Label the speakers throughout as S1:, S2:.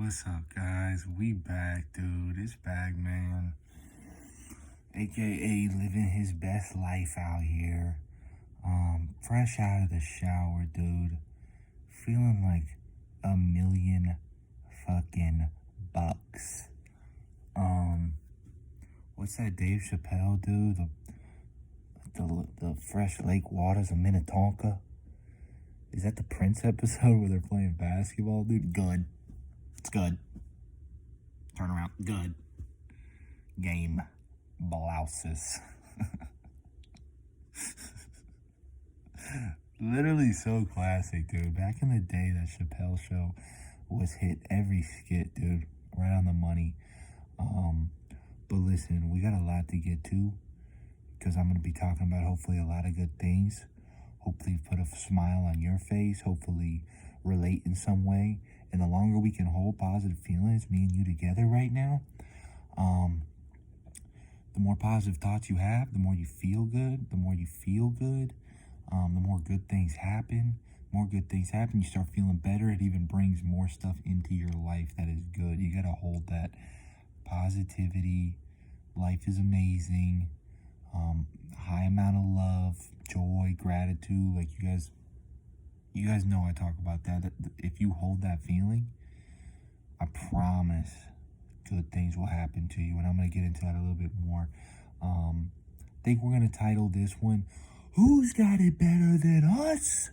S1: What's up, guys? We back, dude. It's back, man. AKA living his best life out here. Fresh out of the shower, dude. Feeling like a million fucking bucks. What's that Dave Chappelle, dude? The fresh lake waters of Minnetonka. Is that the Prince episode where they're playing basketball, dude? Good. It's good. Turn around. Good. Game. Blouses. Literally so classic, dude. Back in the day, that Chappelle show was hit every skit, dude. Right on the money. But listen, we got a lot to get to because I'm going to be talking about hopefully a lot of good things. Hopefully put a smile on your face. Hopefully relate in some way. And the longer we can hold positive feelings, me and you together right now, the more positive thoughts you have, the more you feel good. The more you feel good, the more good things happen. More good things happen, you start feeling better. It even brings more stuff into your life that is good. You got to hold that positivity. Life is amazing. High amount of love, joy, gratitude. Like you guys know I talk about that. If you hold that feeling, I promise good things will happen to you. And I'm going to get into that a little bit more. I think we're going to title this one, Who's Got It Better Than Us?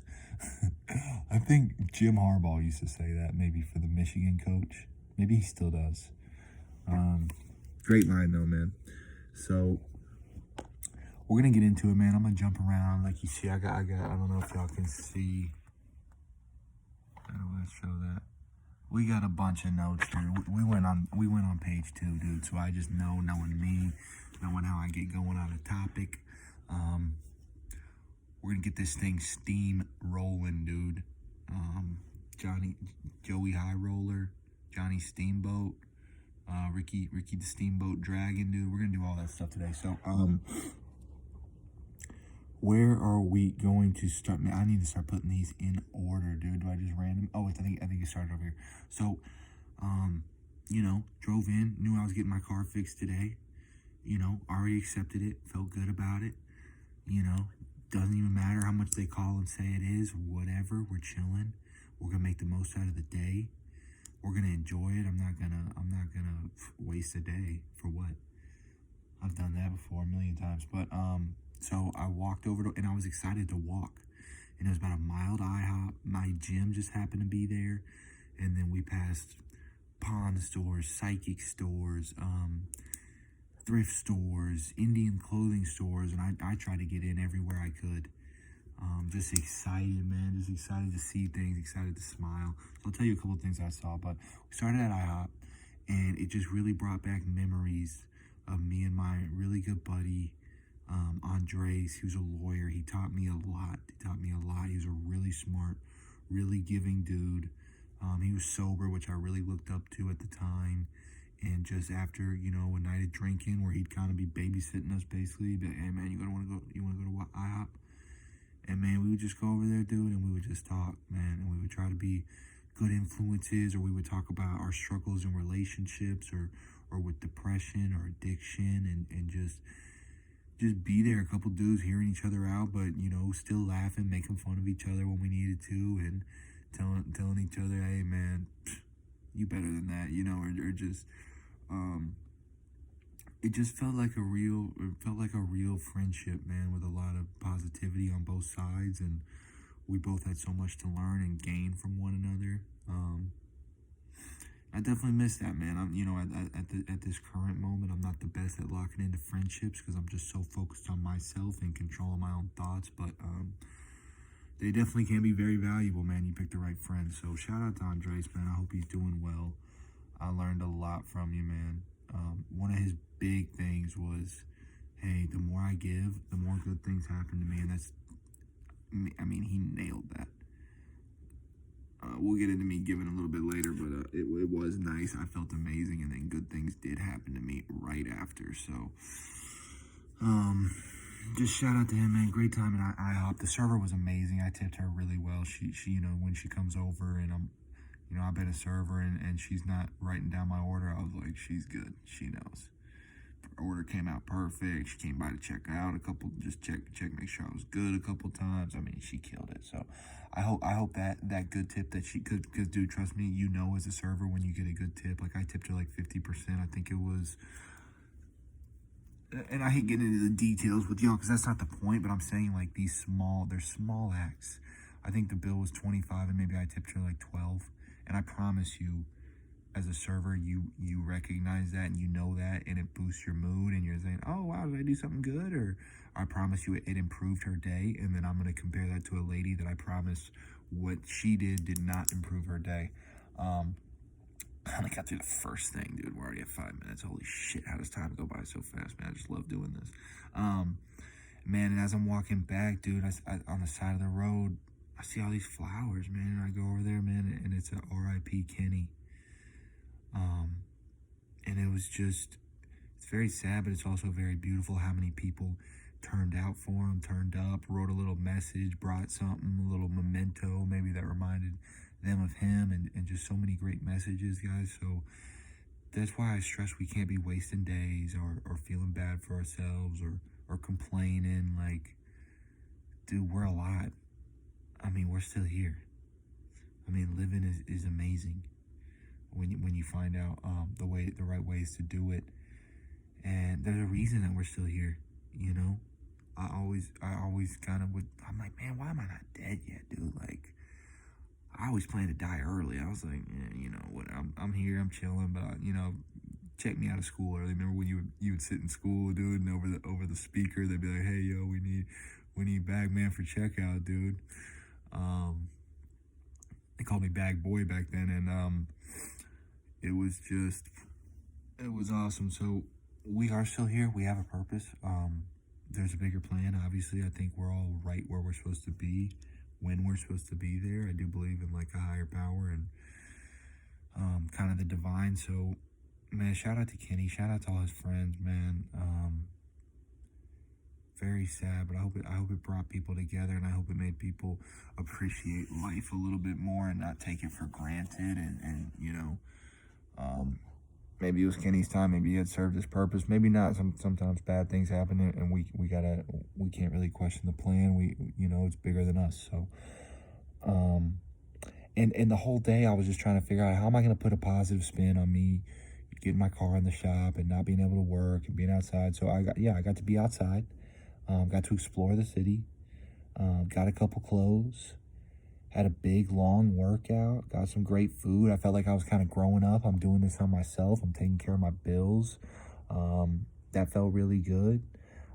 S1: I think Jim Harbaugh used to say that, maybe for the Michigan coach. Maybe he still does. Great line though, man. So we're gonna get into it, man. I'm gonna jump around. Like you see, I don't know if y'all can see. I don't want to show that. We got a bunch of notes here. We went on page 2, dude. So I just knowing me, knowing how I get going on a topic. We're gonna get this thing steam rolling, dude. Joey High Roller, Johnny Steamboat, Ricky the Steamboat Dragon, dude. We're gonna do all that stuff today. So, where are we going to start? Man, I need to start putting these in order, dude. Do I just random? Oh, I think it started over here. So, drove in, knew I was getting my car fixed today. Already accepted it, felt good about it. Doesn't even matter how much they call and say it is, whatever. We're chilling. We're gonna make the most out of the day. We're gonna enjoy it. I'm not gonna waste a day for what? I've done that before a million times. But so I walked over to, and I was excited to walk. And it was about a mile to IHOP. My gym just happened to be there. And then we passed pawn stores, psychic stores, thrift stores, Indian clothing stores, and I tried to get in everywhere I could. Just excited, man. Just excited to see things, excited to smile. So I'll tell you a couple of things I saw, but we started at IHOP, and it just really brought back memories of me and my really good buddy, Andres. He was a lawyer. He taught me a lot. He was a really smart, really giving dude. He was sober, which I really looked up to at the time. And just after, a night of drinking where he'd kind of be babysitting us basically, but hey man, you want to go to IHOP? And man, we would just go over there, dude, and we would just talk, man, and we would try to be good influences, or we would talk about our struggles in relationships or with depression or addiction, and just be there, a couple dudes hearing each other out, but still laughing, making fun of each other when we needed to, and telling each other, hey man, you better than that, or just it just felt like a real friendship, man, with a lot of positivity on both sides, and we both had so much to learn and gain from one another. I definitely miss that, man. At this current moment, I'm not the best at locking into friendships because I'm just so focused on myself and controlling my own thoughts, but they definitely can be very valuable, man. You picked the right friend. So shout out to Andres, man. I hope he's doing well. I learned a lot from you, man. One of his big things was, hey, the more I give, the more good things happen to me. And he nailed that. We'll get into me giving a little bit later, but it was nice. I felt amazing, and then good things did happen to me right after. So, just shout out to him, man. Great time at IHOP. The server was amazing. I tipped her really well. She when she comes over, and I'm You know, I've been a server and she's not writing down my order. I was like, she's good. She knows. Her order came out perfect. She came by to check out a couple, just check, make sure I was good a couple times. I mean, she killed it. So I hope that good tip that she could, because dude, trust me, you know, as a server, when you get a good tip, like I tipped her like 50%. I think it was, and I hate getting into the details with y'all because that's not the point, but I'm saying like they're small acts. I think the bill was 25 and maybe I tipped her like 12. And I promise you, as a server, you recognize that and you know that, and it boosts your mood, and you're saying, oh wow, did I do something good? Or I promise you it improved her day. And then I'm going to compare that to a lady that I promise what she did not improve her day. I only got through the first thing, dude. We're already at 5 minutes. Holy shit, how does time go by so fast, man? I just love doing this. Man, and as I'm walking back, dude, I on the side of the road, I see all these flowers, man, and I go over there, man, and it's a R.I.P. Kenny. And it was just, it's very sad, but it's also very beautiful how many people turned out for him, turned up, wrote a little message, brought something, a little memento, maybe that reminded them of him, and just so many great messages, guys. So that's why I stress we can't be wasting days or feeling bad for ourselves or complaining. Like, dude, we're alive. I mean, we're still here. I mean, living is amazing when you find out the right ways to do it. And there's a reason that we're still here, you know. I always kind of would. I'm like, man, why am I not dead yet, dude? Like, I always plan to die early. I was like, you know what? I'm here, I'm chilling, but you know, check me out of school early. Remember when you would sit in school, dude, and over the speaker, they'd be like, hey, yo, we need bag man for checkout, dude. They called me bag boy back then, and it was awesome. So we are still here. We have a purpose. There's a bigger plan. Obviously, I think we're all right where we're supposed to be when we're supposed to be there. I do believe in like a higher power and kind of the divine. So, man, shout out to Kenny. Shout out to all his friends, man. Very sad, but I hope it brought people together, and I hope it made people appreciate life a little bit more and not take it for granted. And you know, maybe it was Kenny's time. Maybe he had served his purpose. Maybe not. Sometimes bad things happen, and we can't really question the plan. You know, it's bigger than us. So, and the whole day I was just trying to figure out how am I going to put a positive spin on me getting my car in the shop and not being able to work and being outside. So I got to be outside. Got to explore the city. Got a couple clothes. Had a big, long workout. Got some great food. I felt like I was kind of growing up. I'm doing this on myself. I'm taking care of my bills. That felt really good.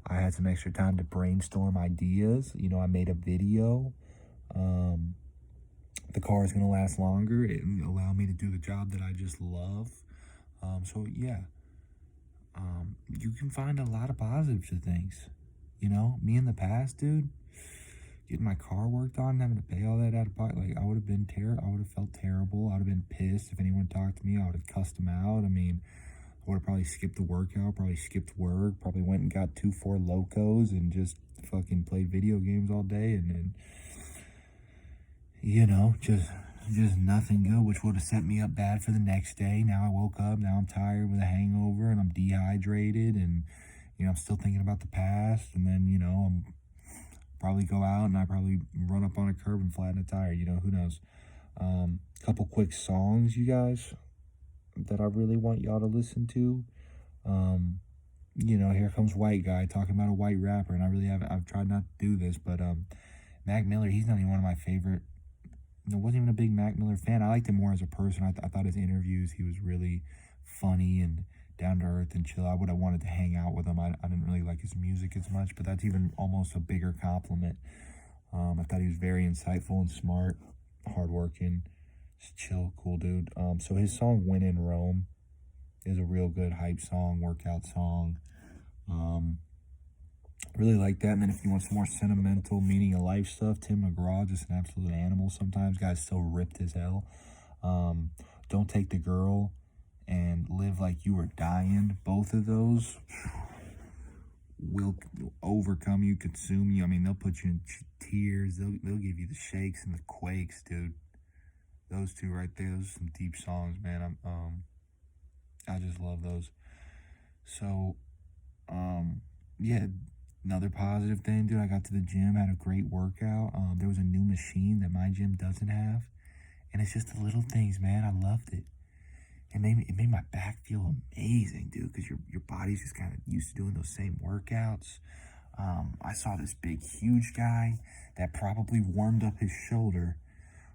S1: I had some extra time to brainstorm ideas. You know, I made a video. The car is going to last longer. It allowed me to do the job that I just love. So, yeah. You can find a lot of positives to things. You know, me in the past, dude, getting my car worked on, having to pay all that out of pocket, like I would have felt terrible. I would have been pissed if anyone talked to me. I would have cussed them out. I mean, I would have probably skipped the workout, probably skipped work, probably went and got 2 Four Locos and just fucking played video games all day, and then, you know, just nothing good, which would have set me up bad for the next day. Now I woke up, now I'm tired with a hangover, and I'm dehydrated, and you know, I'm still thinking about the past, and then, you know, I'm probably go out and I probably run up on a curb and flatten a tire. You know, who knows? Couple quick songs, you guys, that I really want y'all to listen to. You know, here comes White Guy talking about a white rapper, and I've tried not to do this, but Mac Miller, he's not even one of my favorite. I wasn't even a big Mac Miller fan. I liked him more as a person. I thought his interviews, he was really funny and down to earth and chill. I would have wanted to hang out with him. I didn't really like his music as much, but that's even almost a bigger compliment. I thought he was very insightful and smart, hardworking, just chill, cool dude. So his song "When in Rome" is a real good hype song, workout song. Really like that. And then if you want some more sentimental, meaning of life stuff, Tim McGraw, just an absolute animal. Sometimes guys still ripped as hell. Don't Take the Girl and Live Like You Were Dying. Both of those will overcome you, consume you. I mean, they'll put you in tears. They'll give you the shakes and the quakes, dude. Those two right there, those are some deep songs, man. I just love those. So, um, yeah, another positive thing, dude. I got to the gym, had a great workout. There was a new machine that my gym doesn't have, and it's just the little things, man. I loved it. It made my back feel amazing, dude, because your body's just kind of used to doing those same workouts. I saw this big, huge guy that probably warmed up his shoulder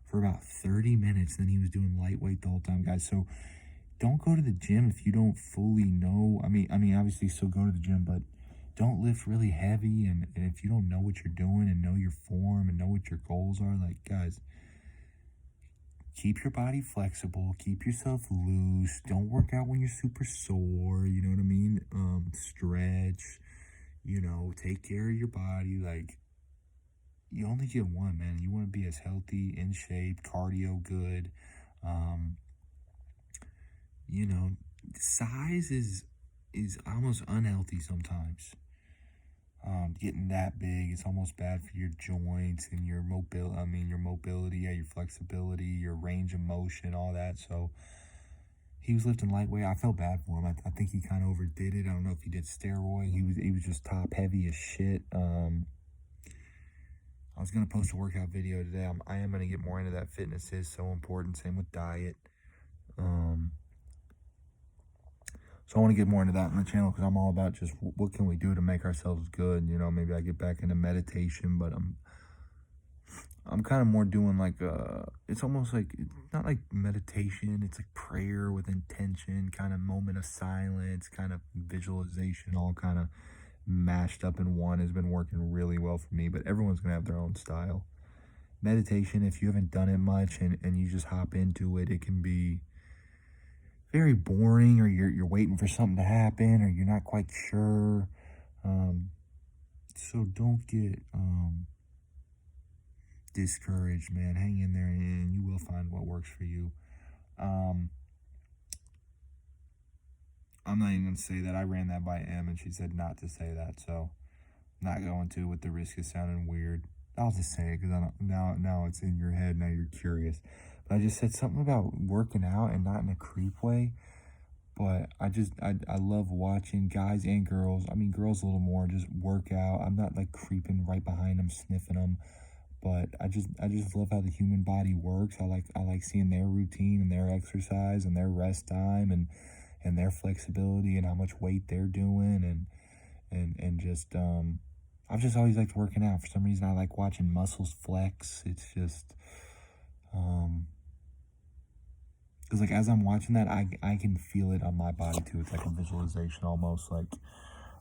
S1: for about 30 minutes. Then he was doing lightweight the whole time, guys. So don't go to the gym if you don't fully know. I mean, obviously still go to the gym, but don't lift really heavy. And if you don't know what you're doing and know your form and know what your goals are, like, guys, keep your body flexible, keep yourself loose. Don't work out when you're super sore. You know what I mean? Stretch. Take care of your body. Like, you only get one, man. You want to be as healthy, in shape, cardio good. Um, you know, size is almost unhealthy sometimes. Getting that big, it's almost bad for your joints and your your mobility, yeah, your flexibility, your range of motion, all that. So he was lifting lightweight. I felt bad for him. I think he kind of overdid it. I don't know if he did steroid. He was just top heavy as shit. I was gonna post a workout video today. I am gonna get more into that. Fitness is so important. Same with diet. Um, so I want to get more into that on the channel because I'm all about just what can we do to make ourselves good. Maybe I get back into meditation, but I'm kind of more doing like it's almost like it's not like meditation. It's like prayer with intention, kind of moment of silence, kind of visualization, all kind of mashed up in one has been working really well for me. But everyone's gonna have their own style. Meditation, if you haven't done it much and you just hop into it, it can be very boring, or you're waiting for something to happen, or you're not quite sure. Um, so don't get discouraged, man. Hang in there, and you will find what works for you. Um, I'm not even gonna say that. I ran that by Em, and she said not to say that, so not going to with the risk of sounding weird. I'll just say it because I don't, now it's in your head. Now you're curious. But I just said something about working out and not in a creep way. But I love watching guys and girls. I mean, girls a little more, just work out. I'm not like creeping right behind them, sniffing them. But I just love how the human body works. I like seeing their routine and their exercise and their rest time and their flexibility and how much weight they're doing and just I've just always liked working out. For some reason I like watching muscles flex. It's just because like as I'm watching that, I can feel it on my body too. It's like a visualization almost, like,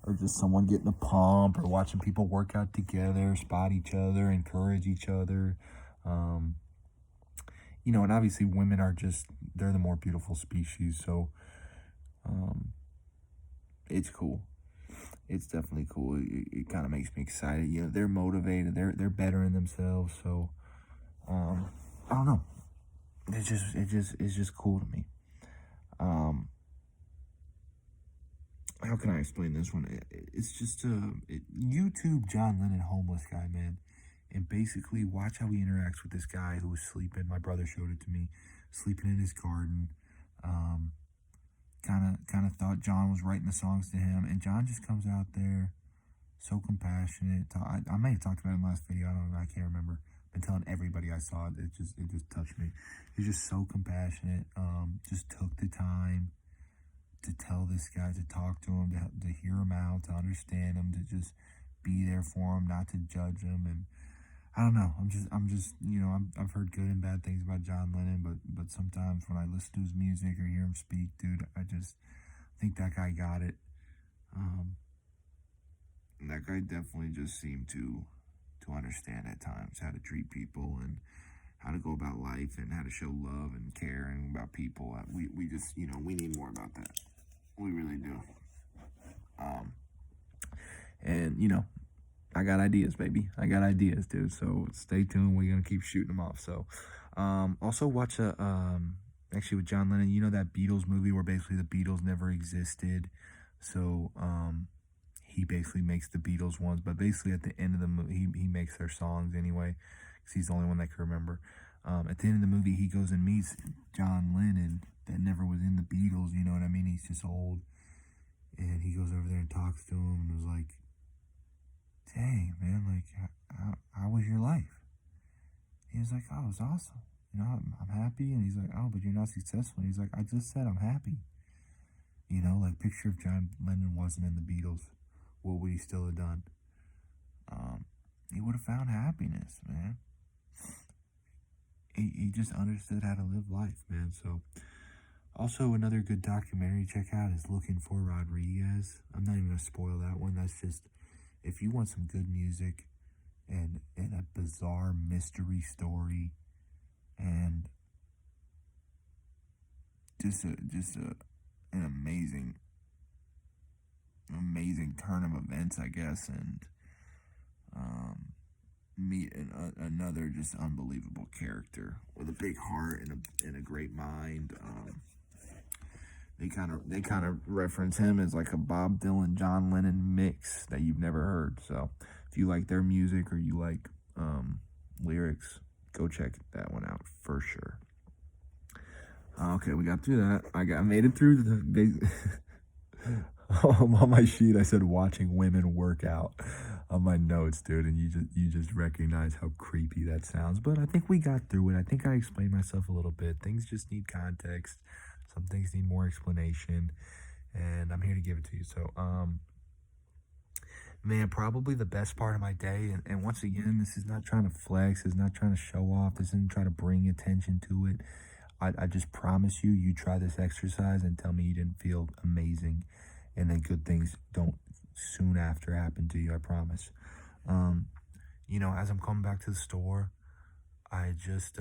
S1: or just someone getting a pump, or watching people work out together, spot each other, encourage each other. Um, and obviously women are just, they're the more beautiful species. So um, it's cool. It's definitely cool. It kind of makes me excited. They're motivated. They're bettering themselves. So I don't know. It's just cool to me. How can I explain this one? It's just YouTube John Lennon homeless guy, man, and basically watch how he interacts with this guy who was sleeping. My brother showed it to me, sleeping in his garden. Kind of thought John was writing the songs to him, and John just comes out there, so compassionate. I may have talked about it in the last video. I don't know. I can't remember. Been telling everybody I saw it. It just touched me. He's just so compassionate. Just took the time to tell this guy, to talk to him, to hear him out, to understand him, to just be there for him, not to judge him. And I don't know. I've heard good and bad things about John Lennon, but sometimes when I listen to his music or hear him speak, dude, I just think that guy got it. That guy definitely just seemed to understand at times how to treat people and how to go about life and how to show love and caring about people. We just, we need more about that. We really do. And I got ideas, baby. I got ideas, dude. So stay tuned. We're gonna keep shooting them off. So, also watch actually with John Lennon. That Beatles movie where basically the Beatles never existed. So, he basically makes the Beatles ones, but basically at the end of the movie, he makes their songs anyway, because he's the only one that can remember. At the end of the movie, he goes and meets John Lennon that never was in the Beatles. You know what I mean? He's just old, and he goes over there and talks to him, and was like, "Dang, man, like, how was your life?" He was like, "Oh, it was awesome. You know, I'm happy." And he's like, "Oh, but you're not successful." And he's like, "I just said I'm happy." You know, like, picture if John Lennon wasn't in the Beatles, what would he still have done? He would have found happiness, man. He just understood how to live life, man. So, also another good documentary to check out is Looking for Rodriguez. I'm not even gonna spoil that one. That's just if you want some good music and a bizarre mystery story and just an amazing turn of events, I guess, and um, meet another just unbelievable character with a big heart and a great mind. They kind of reference him as like a Bob Dylan John Lennon mix that you've never heard. So if you like their music or you like lyrics, go check that one out for sure. Okay, we got through that. I made it through the on my sheet. I said watching women work out on my notes, dude, and you just recognize how creepy that sounds. But I think we got through it. I think I explained myself a little bit. Things just need context. Some things need more explanation, and I'm here to give it to you. So, man, probably the best part of my day, and once again, this is not trying to flex, this is not trying to show off, this isn't trying to bring attention to it. I just promise you, you try this exercise and tell me you didn't feel amazing, and then good things don't soon after happen to you. I promise. Um, as I'm coming back to the store, I just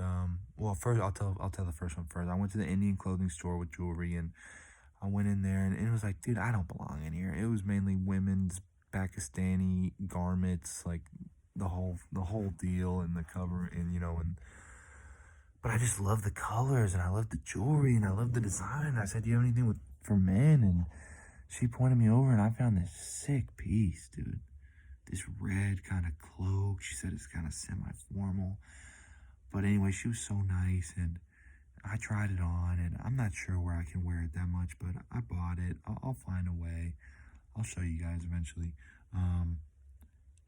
S1: well, first I'll tell the first one first. I went to the Indian clothing store with jewelry, and I went in there, and it was like, dude, I don't belong in here. It was mainly women's Pakistani garments, like the whole deal, and the cover, and but I just love the colors, and I love the jewelry, and I love the design. I said, "Do you have anything for men?" And she pointed me over, and I found this sick piece, dude. This red kind of cloak. She said it's kind of semi-formal. But anyway, she was so nice, and I tried it on, and I'm not sure where I can wear it that much, but I bought it. I'll find a way. I'll show you guys eventually. Um,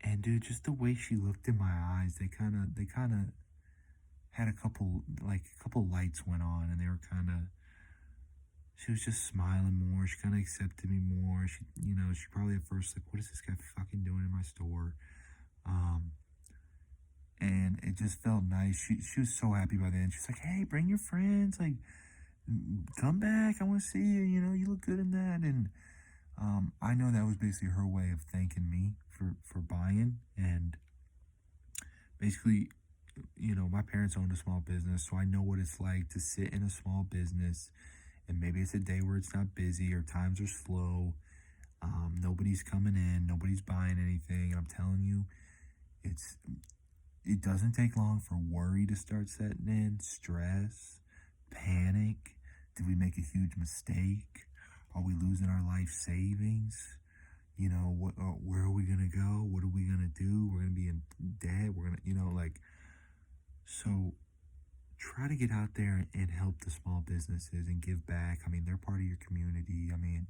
S1: and dude, just the way she looked in my eyes, they kind of had a couple lights went on, and they were she was just smiling more. She kind of accepted me more. She probably at first like, what is this guy fucking doing in my store? Um, and it just felt nice. She was so happy by the end. She's like, "Hey, bring your friends. Like, come back. I want to see you. You look good in that." And I know that was basically her way of thanking me for buying. And basically, my parents owned a small business, so I know what it's like to sit in a small business. And maybe it's a day where it's not busy or times are slow. Nobody's coming in. Nobody's buying anything. I'm telling you, it doesn't take long for worry to start setting in, stress, panic. Did we make a huge mistake? Are we losing our life savings? Where are we gonna go? What are we gonna do? We're gonna be in debt. We're gonna, so try to get out there and help the small businesses and give back. I mean, they're part of your community. I mean,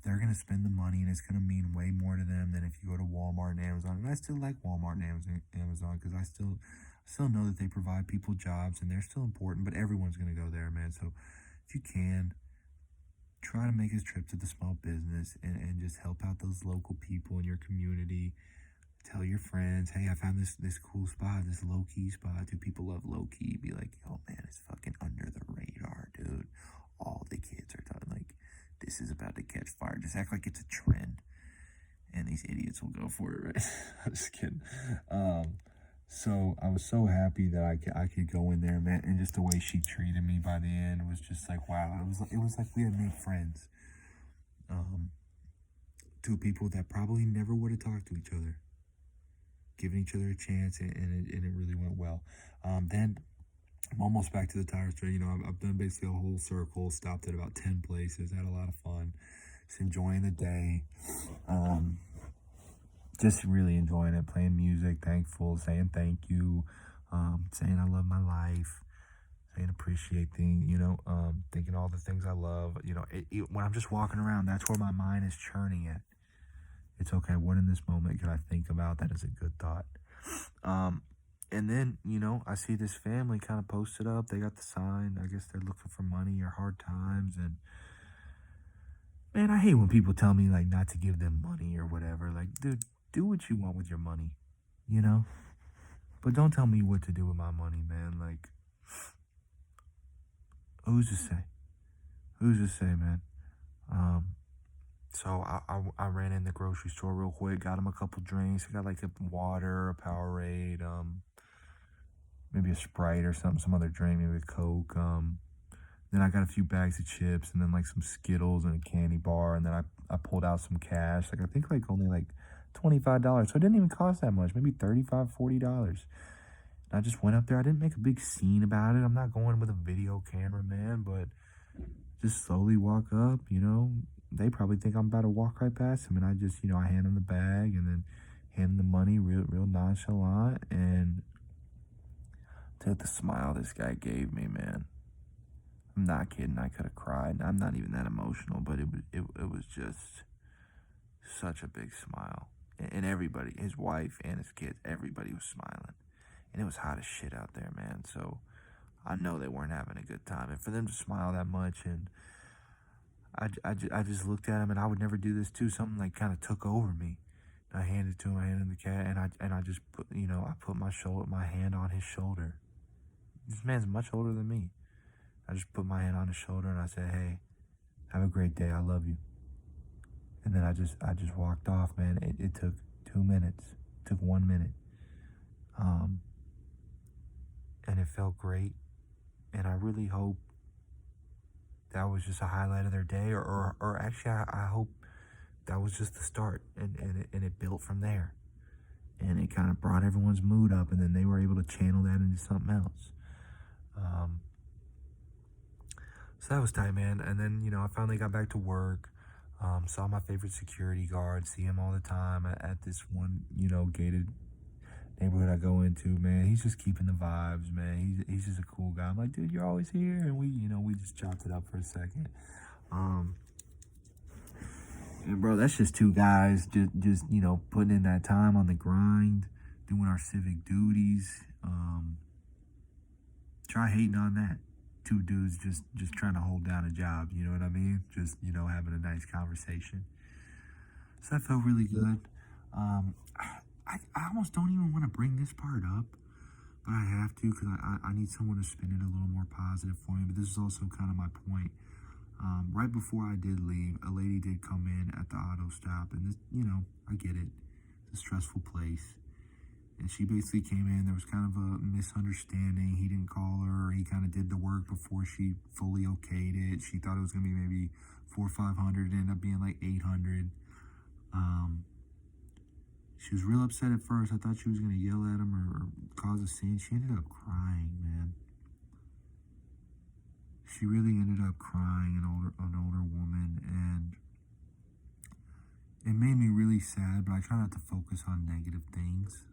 S1: they're going to spend the money, and it's going to mean way more to them than if you go to Walmart and Amazon. And I still like Walmart and Amazon because I still know that they provide people jobs, and they're still important, but everyone's going to go there, man. So if you can, try to make a trip to the small business and just help out those local people in your community. Tell your friends, "Hey, I found this cool spot, this low-key spot." Do people love low-key? Be like, "Oh man, it's fucking under the radar, dude. All the kids are talking like this is about to catch fire." Just act like it's a trend, and these idiots will go for it, right? I'm just kidding. So I was so happy that I could go in there, man, and just the way she treated me by the end was just like, wow. It was like we had made friends. Two people that probably never would have talked to each other, giving each other a chance, and it really went well. Then I'm almost back to the tire store. I've done basically a whole circle, stopped at about 10 places, had a lot of fun, just enjoying the day. Just really enjoying it, playing music, thankful, saying thank you. saying I love my life, saying appreciate things, thinking all the things I love. When I'm just walking around, that's where my mind is churning at. It's okay. What in this moment could I think about that is a good thought? Um, and then, I see this family kind of posted up. They got the sign. I guess they're looking for money or hard times. And man, I hate when people tell me like not to give them money or whatever. Like, dude, do what you want with your money, you know? But don't tell me what to do with my money, man. Like, who's to say? Who's to say, man? Um, so I ran in the grocery store real quick, got him a couple drinks. I got like a water, a Powerade, maybe a Sprite or something, some other drink, maybe a Coke. Then I got a few bags of chips and then like some Skittles and a candy bar. And then I pulled out some cash. Like I think like only like $25. So it didn't even cost that much, maybe $35, $40. And I just went up there. I didn't make a big scene about it. I'm not going with a video camera, man, but just slowly walk up, They probably think I'm about to walk right past them. And I just, I hand them the bag and then hand them the money real nonchalant. And took the smile this guy gave me, man. I'm not kidding. I could have cried. I'm not even that emotional, but it was just such a big smile. And everybody, his wife and his kids, everybody was smiling. And it was hot as shit out there, man. So I know they weren't having a good time. And for them to smile that much, and I just looked at him, and I would never do this too. Something like kind of took over me. I handed it to him. I handed him the cat, and I just put, I put my hand on his shoulder. This man's much older than me. I just put my hand on his shoulder and I said, "Hey, have a great day. I love you." And then I just walked off, man. It took 2 minutes. It took 1 minute. And it felt great. And I really hope that was just a highlight of their day, or actually, I hope that was just the start, and it built from there. And it kind of brought everyone's mood up, and then they were able to channel that into something else. So that was tight, man. And then, I finally got back to work. Saw my favorite security guard, see him all the time at this one, gated neighborhood I go into, man. He's just keeping the vibes, man. He's just a cool guy. I'm like, dude, you're always here. And we just chopped it up for a second. And bro, that's just two guys just putting in that time on the grind, doing our civic duties. Try hating on that. Two dudes just trying to hold down a job, you know what I mean? Just, having a nice conversation. So that felt really good. I almost don't even want to bring this part up, but I have to because I need someone to spin it a little more positive for me. But this is also kind of my point. Right before I did leave, a lady did come in at the auto stop, and this, I get it. It's a stressful place. And she basically came in. There was kind of a misunderstanding. He didn't call her. He kind of did the work before she fully okayed it. She thought it was gonna be maybe 400 or 500. It ended up being like 800. She was real upset at first. I thought she was gonna yell at him or cause a scene. She ended up crying, man. She really ended up crying. An older woman, and it made me really sad. But I try not to focus on negative things.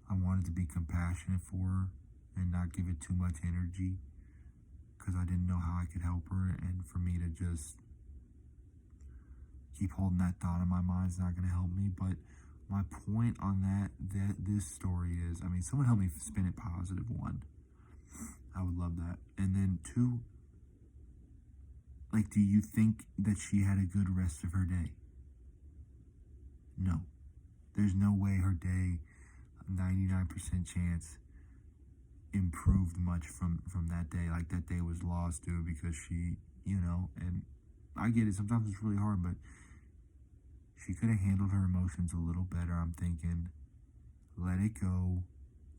S1: I wanted to be compassionate for her and not give it too much energy because I didn't know how I could help her. And for me to just keep holding that thought in my mind is not going to help me. But my point on this story is, someone help me spin it positive. One, I would love that. And then two, like, do you think that she had a good rest of her day? No. There's no way her day, 99% chance, improved much from that day. Like, that day was lost, dude, because she, and I get it. Sometimes it's really hard, but she could have handled her emotions a little better. I'm thinking, let it go,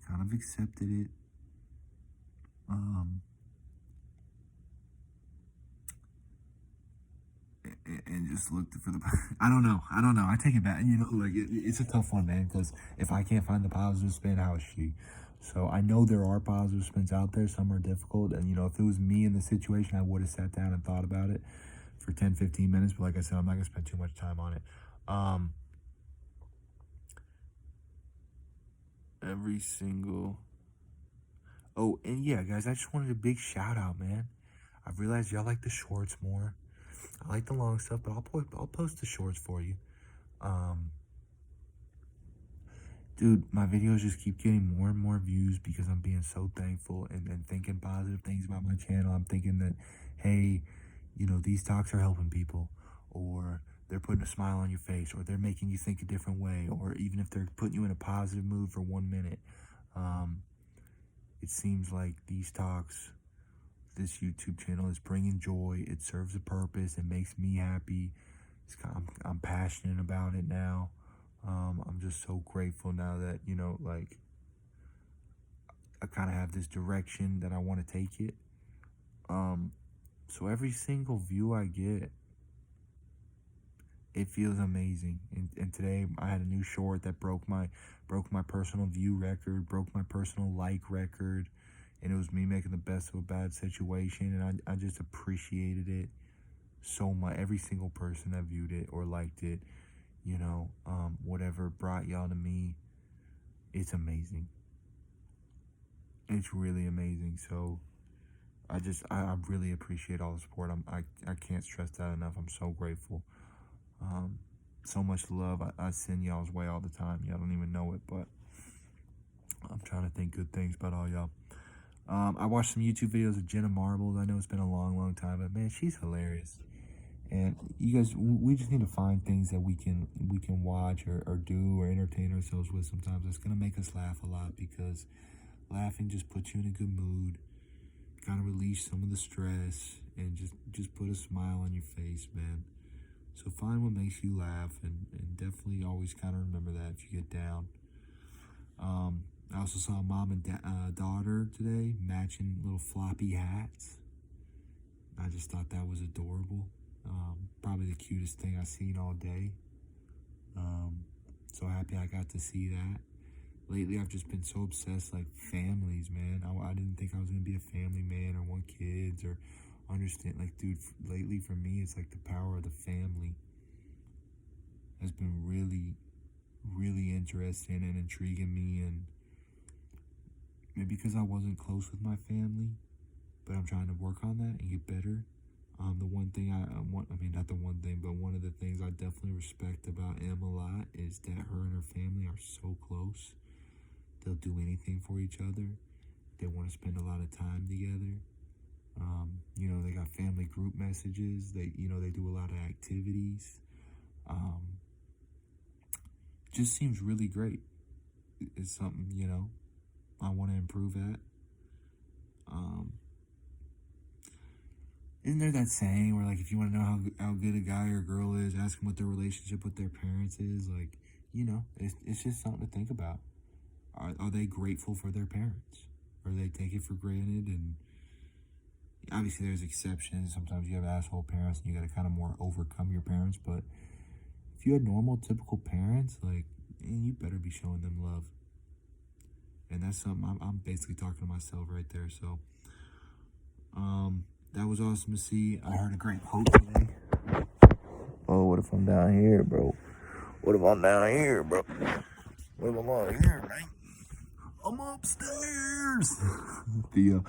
S1: kind of accepted it. And just looked for the. I don't know. I take it back. It's a tough one, man. Because if I can't find the positive spin, how is she? So I know there are positive spins out there. Some are difficult, and if it was me in the situation, I would have sat down and thought about it for 10, 15 minutes. But like I said, I'm not gonna spend too much time on it. Every single Oh, and yeah, guys, I just wanted a big shout out, man. I realized y'all like the shorts more. I like the long stuff, but I'll post the shorts for you. Um, Dude, my videos just keep getting more and more views because I'm being so thankful and thinking positive things about my channel. I'm thinking that, hey, these talks are helping people, or they're putting a smile on your face, or they're making you think a different way, or even if they're putting you in a positive mood for 1 minute. Um, it seems like these talks, this YouTube channel is bringing joy. It serves a purpose. It makes me happy. I'm passionate about it now. I'm just so grateful now that, like, I kind of have this direction that I want to take it. Um, so every single view I get, it feels amazing. And today I had a new short that broke my personal view record, broke my personal like record, and it was me making the best of a bad situation, and I just appreciated it so much. Every single person that viewed it or liked it, whatever brought y'all to me, it's amazing. It's really amazing. So I really appreciate all the support. I can't stress that enough. I'm so grateful. Um, so much love I send y'all's way all the time. Y'all don't even know it, but I'm trying to think good things about all y'all. I watched some YouTube videos of Jenna Marbles. I know it's been a long time, but man, she's hilarious. And you guys, we just need to find things that we can watch or do or entertain ourselves with sometimes. It's gonna make us laugh a lot because laughing just puts you in a good mood, kind of release some of the stress, and just put a smile on your face, man. So find what makes you laugh, and definitely always kind of remember that if you get down. I also saw mom and daughter today matching little floppy hats. I just thought that was adorable. Probably the cutest thing I've seen all day. So happy I got to see that. Lately, I've just been so obsessed, like, families, man. I didn't think I was going to be a family man or want kids or understand. Like, dude, lately for me, it's like the power of the family has been really, really interesting and intriguing me. And maybe because I wasn't close with my family, but I'm trying to work on that and get better. The one thing I want, I mean, not the one thing, but one of the things I definitely respect about Em a lot is that her and her family are so close. They'll do anything for each other. They want to spend a lot of time together. They got family group messages. They do a lot of activities. Just seems really great. It's something, I want to improve at. Isn't there that saying where, like, if you want to know how good a guy or girl is, ask them what their relationship with their parents is? Like, it's just something to think about. Are they grateful for their parents? Or they take it for granted? And obviously there's exceptions. Sometimes you have asshole parents and you got to kind of more overcome your parents. But if you had normal, typical parents, like, you better be showing them love. And that's something I'm basically talking to myself right there. So, that was awesome to see. I heard a great quote today. Oh, what if I'm down here, bro? What if I'm down here, bro? What if I'm out here, man? I'm upstairs. Theo.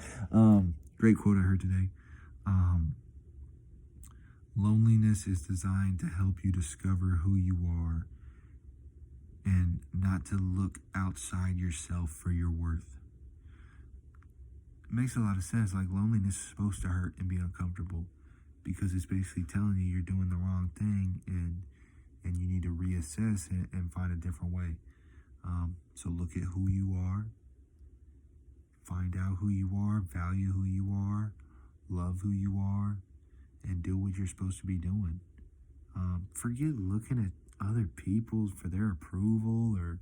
S1: Great quote I heard today. Loneliness is designed to help you discover who you are and not to look outside yourself for your worth. It makes a lot of sense. Like, loneliness is supposed to hurt and be uncomfortable because it's basically telling you you're doing the wrong thing and you need to reassess and find a different way. So look at who you are, find out who you are, value who you are, love who you are, and do what you're supposed to be doing. Forget looking at other people for their approval, or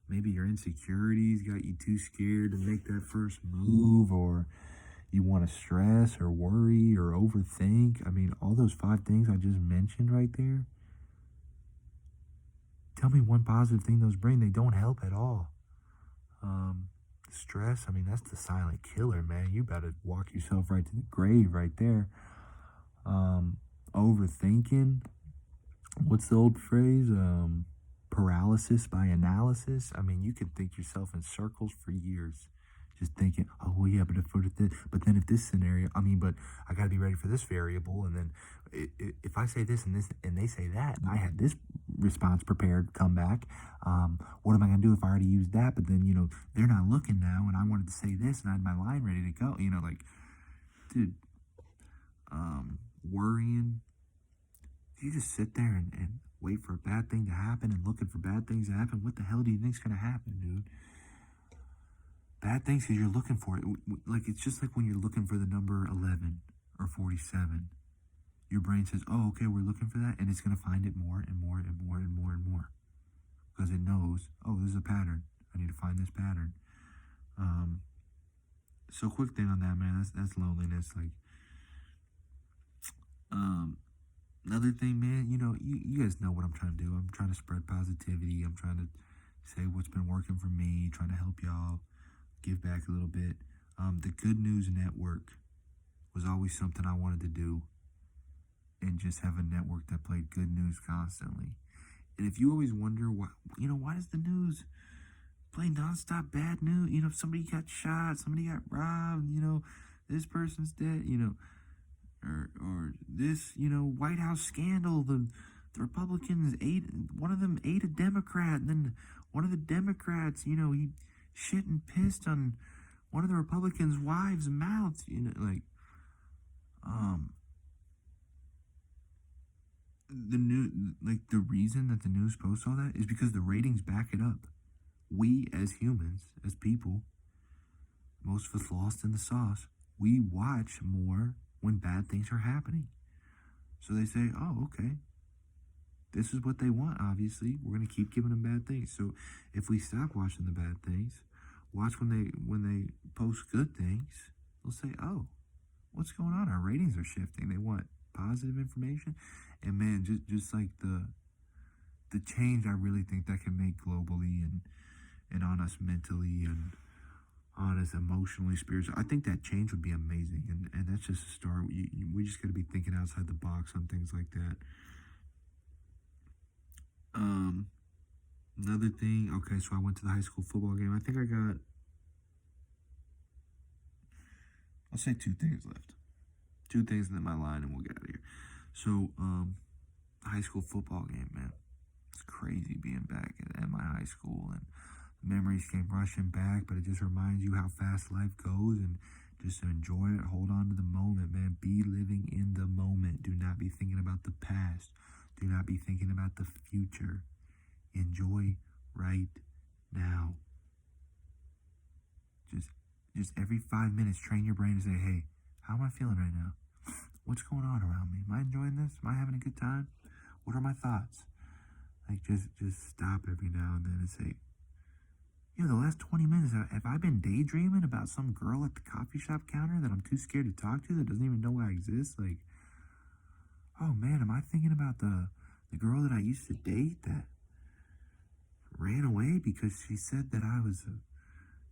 S1: maybe your insecurities got you too scared to make that first move, or you want to stress or worry or overthink. I mean, all those 5 things I just mentioned right there. Tell me one positive thing those bring. They don't help at all. Stress, I mean, that's the silent killer, man. You better walk yourself right to the grave right there. Overthinking. What's the old phrase? Paralysis by analysis. I mean, you can think yourself in circles for years just thinking, oh well, yeah, but if this scenario, I mean, but I got to be ready for this variable, and then if I say this and they say that, and I had this response prepared, come back. What am I gonna do if I already used that? But then they're not looking now, and I wanted to say this, and I had my line ready to go. Like, dude, worrying. You just sit there and wait for a bad thing to happen and looking for bad things to happen. What the hell do you think's gonna happen, dude? Bad things because you're looking for it. Like, it's just like when you're looking for the number 11 or 47. Your brain says, oh, okay, we're looking for that. And it's going to find it more and more and more and more and more. Because it knows, oh, this is a pattern. I need to find this pattern. So quick thing on that, man, that's loneliness. Like, another thing, man, you guys know what I'm trying to do. I'm trying to spread positivity. I'm trying to say what's been working for me, trying to help y'all give back a little bit. The Good News Network was always something I wanted to do, and just have a network that played good news constantly. And if you always wonder why does the news play nonstop bad news? Somebody got shot, somebody got robbed, this person's dead, or this, White House scandal, the Republicans one of them ate a Democrat, and then one of the Democrats, he shit and pissed on one of the Republicans' wives' mouths, the reason that the news posts all that is because the ratings back it up. We as humans, as people, most of us lost in the sauce, we watch more when bad things are happening. So they say, oh, okay, this is what they want, obviously. We're going to keep giving them bad things. So if we stop watching the bad things, watch when they post good things, they'll say, oh, what's going on? Our ratings are shifting. They want positive information. And man, just like the change I really think that can make globally and on us mentally and on us emotionally, spiritually, I think that change would be amazing. And that's just a start. We just got to be thinking outside the box on things like that. Another thing, okay, so I went to the high school football game. I think I'll say two things left. Two things in my line and we'll get out of here. So, high school football game, man. It's crazy being back at my high school, and memories came rushing back, but it just reminds you how fast life goes, and just to enjoy it, hold on to the moment, man. Be living in the moment. Do not be thinking about the past. Do not be thinking about the future. Enjoy right now. Just every 5 minutes, train your brain to say, hey, how am I feeling right now? What's going on around me? Am I enjoying this? Am I having a good time? What are my thoughts? Like, just stop every now and then and say, the last 20 minutes, have I been daydreaming about some girl at the coffee shop counter that I'm too scared to talk to, that doesn't even know I exist? Like, oh man, am I thinking about the girl that I used to date that ran away because she said that I was a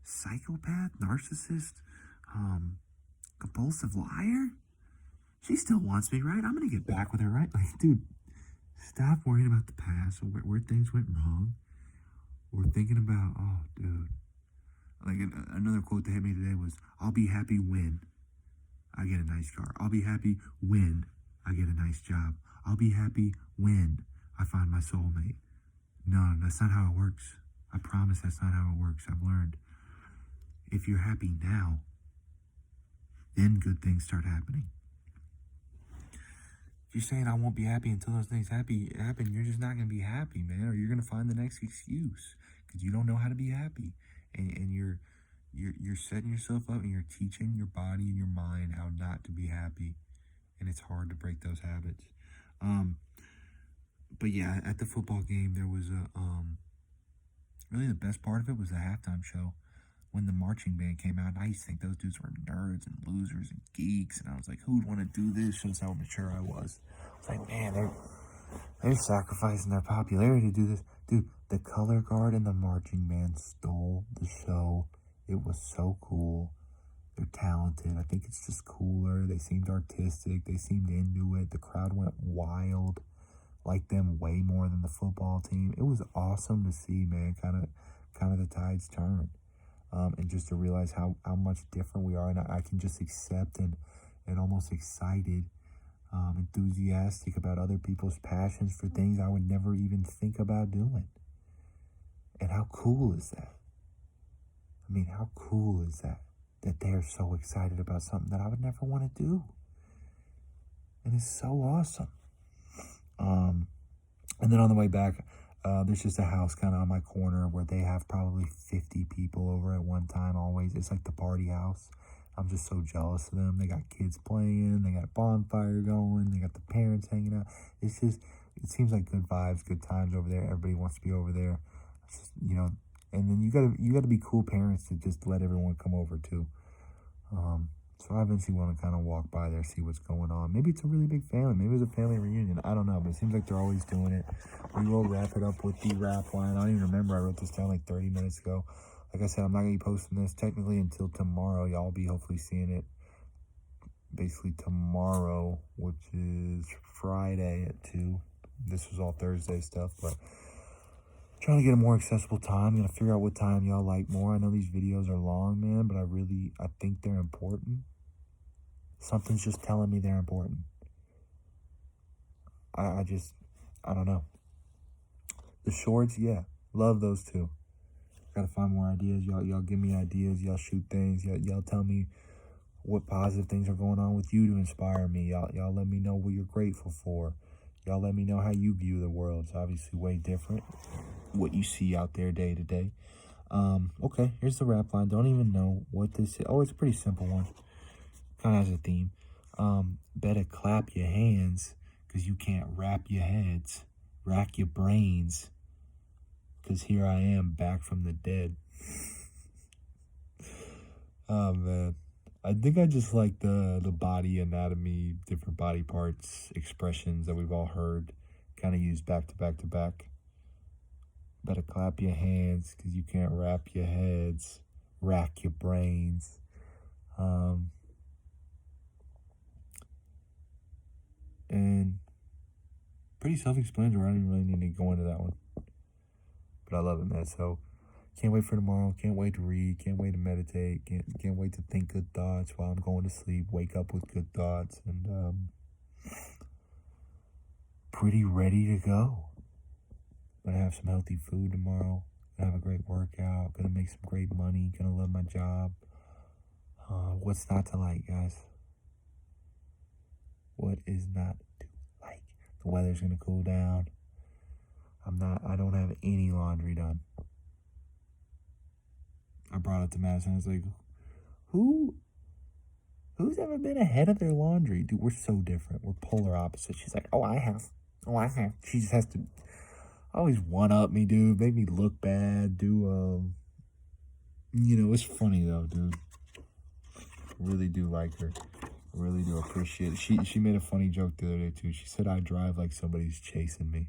S1: psychopath, narcissist, compulsive liar? She still wants me, right? I'm gonna get back with her, right? Like, dude, stop worrying about the past or where things went wrong. We're thinking about, oh, dude. Like, another quote that hit me today was, I'll be happy when I get a nice car. I'll be happy when I get a nice job. I'll be happy when I find my soulmate. No, that's not how it works. I promise that's not how it works. I've learned. If you're happy now, then good things start happening. If you're saying I won't be happy until those things happen, you're just not going to be happy, man. Or you're going to find the next excuse because you don't know how to be happy. And you're setting yourself up and you're teaching your body and your mind how not to be happy. And it's hard to break those habits. But yeah, at the football game, there was really the best part of it was the halftime show. When the marching band came out, and I used to think those dudes were nerds and losers and geeks, and I was like, who would want to do this? Shows how mature I was. It's like, man, they're sacrificing their popularity to do this. Dude, the color guard and the marching band stole the show. It was so cool. They're talented. I think it's just cooler. They seemed artistic. They seemed into it. The crowd went wild. Liked them way more than the football team. It was awesome to see, man. Kind of the tides turn. and just to realize how much different we are. And I can just accept and almost excited, enthusiastic about other people's passions for things I would never even think about doing. And how cool is that? I mean, how cool is that? That they're so excited about something that I would never want to do. And it's so awesome. And then on the way back, there's just a house kind of on my corner where they have probably 50 people over at one time always. It's like the party house. I'm just so jealous of them. They got kids playing. They got a bonfire going. They got the parents hanging out. It's just, it seems like good vibes, good times over there. Everybody wants to be over there. It's just, and then you gotta be cool parents to just let everyone come over too. So I eventually want to kind of walk by there, see what's going on. Maybe it's a really big family. Maybe it's a family reunion. I don't know, but it seems like they're always doing it. We will wrap it up with the rap line. I don't even remember. I wrote this down like 30 minutes ago. Like I said, I'm not going to be posting this technically until tomorrow. Y'all will be hopefully seeing it basically tomorrow, which is Friday at 2. This was all Thursday stuff, but trying to get a more accessible time. I'm going to figure out what time y'all like more. I know these videos are long, man, but I think they're important. Something's just telling me they're important. I don't know. The shorts, yeah, love those too. Gotta find more ideas. Y'all give me ideas. Y'all shoot things. Y'all tell me what positive things are going on with you to inspire me. Y'all let me know what you're grateful for. Y'all let me know how you view the world. It's obviously way different what you see out there day to day. Okay, here's the rap line. Don't even know what this is. Oh, it's a pretty simple one. Kind of has a theme. Better clap your hands, because you can't wrap your heads. Rack your brains, because here I am back from the dead. Oh, man. I think I just like the body anatomy, different body parts, expressions that we've all heard kind of used back to back to back. Better clap your hands, because you can't wrap your heads. Rack your brains. And pretty self-explanatory. I don't even really need to go into that one. But I love it, man. So can't wait for tomorrow. Can't wait to read. Can't wait to meditate. Can't wait to think good thoughts while I'm going to sleep. Wake up with good thoughts. And pretty ready to go. Gonna have some healthy food tomorrow. Gonna have a great workout. Gonna make some great money. Gonna love my job. What's not to like, guys? What is not to like? The weather's gonna cool down. I don't have any laundry done. I brought it to Madison. I was like, who's ever been ahead of their laundry? Dude, we're so different. We're polar opposites. She's like, oh, I have. She just has to always one-up me, dude. Make me look bad. It's funny, though, dude. Really do like her. Really do appreciate it. She made a funny joke the other day, too. She said I drive like somebody's chasing me.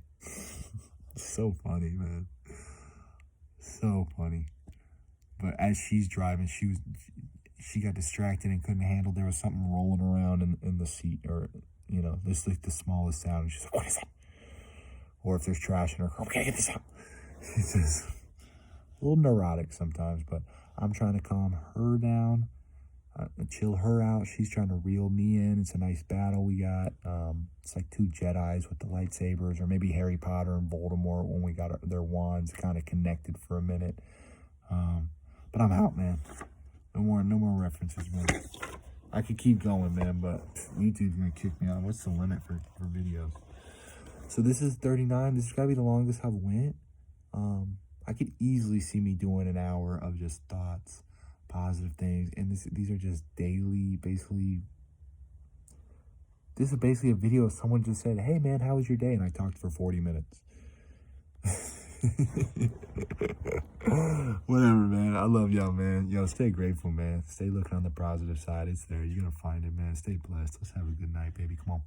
S1: So funny, man. So funny. But as she's driving, she got distracted and couldn't handle. There was something rolling around in the seat, or this like the smallest sound. And she's like, "What is that?" Or if there's trash in her car, "Okay, get this out." It's just a little neurotic sometimes, but I'm trying to calm her down, chill her out. She's trying to reel me in. It's a nice battle we got. It's like two Jedis with the lightsabers, or maybe Harry Potter and Voldemort when we got their wands kind of connected for a minute. But I'm out, man. No more references, man. I could keep going, man, but YouTube's gonna kick me out. What's the limit for videos? So this is 39. This is gotta be the longest I've went. I could easily see me doing an hour of just thoughts, positive things, and these are just daily, basically. This is basically a video of someone just said, "Hey, man, how was your day?" And I talked for 40 minutes. Whatever, man. I love y'all, man. Yo, stay grateful, man. Stay looking on the positive side. It's there. You're gonna find it, man. Stay blessed. Let's have a good night, baby. Come on.